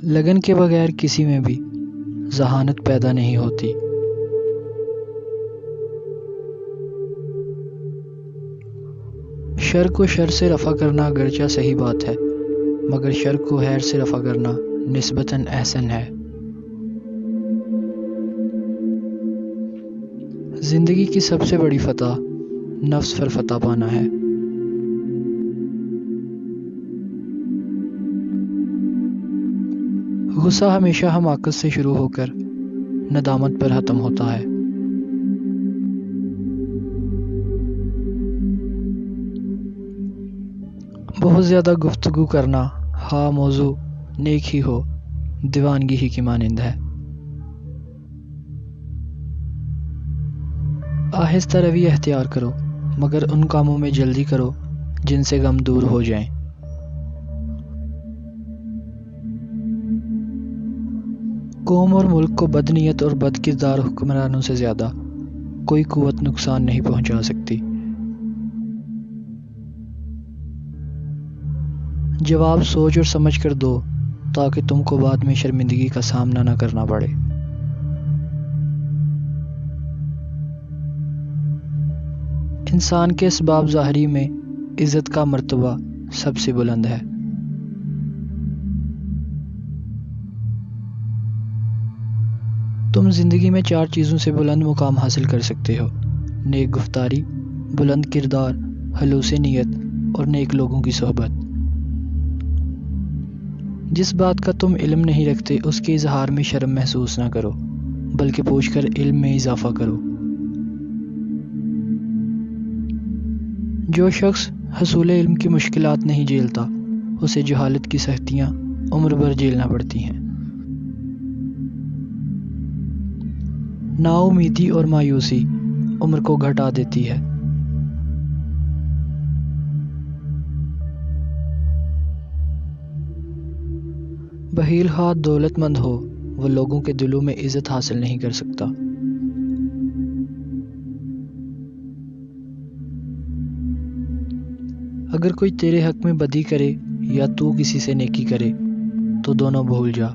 لگن کے بغیر کسی میں بھی ذہانت پیدا نہیں ہوتی۔ شر کو شر سے رفع کرنا اگرچہ صحیح بات ہے، مگر شر کو خیر سے رفع کرنا نسبتاً احسن ہے۔ زندگی کی سب سے بڑی فتح نفس پر فتح پانا ہے۔ غصہ ہمیشہ حماقت سے شروع ہو کر ندامت پر ختم ہوتا ہے۔ بہت زیادہ گفتگو کرنا ہاں موضوع نیک ہی ہو دیوانگی ہی کی مانند ہے۔ آہستہ روی اختیار کرو، مگر ان کاموں میں جلدی کرو جن سے غم دور ہو جائیں۔ قوم اور ملک کو بدنیت اور بد کردار حکمرانوں سے زیادہ کوئی قوت نقصان نہیں پہنچا سکتی۔ جواب سوچ اور سمجھ کر دو تاکہ تم کو بعد میں شرمندگی کا سامنا نہ کرنا پڑے۔ انسان کے اسباب ظاہری میں عزت کا مرتبہ سب سے بلند ہے۔ تم زندگی میں 4 چیزوں سے بلند مقام حاصل کر سکتے ہو: نیک گفتاری، بلند کردار، خلوص نیت اور نیک لوگوں کی صحبت۔ جس بات کا تم علم نہیں رکھتے اس کے اظہار میں شرم محسوس نہ کرو، بلکہ پوچھ کر علم میں اضافہ کرو۔ جو شخص حصول علم کی مشکلات نہیں جھیلتا اسے جہالت کی سختیاں عمر بھر جھیلنا پڑتی ہیں۔ نا امیدی اور مایوسی عمر کو گھٹا دیتی ہے۔ بخیل خواہ دولت مند ہو وہ لوگوں کے دلوں میں عزت حاصل نہیں کر سکتا۔ اگر کوئی تیرے حق میں بدی کرے یا تو کسی سے نیکی کرے تو دونوں بھول جا۔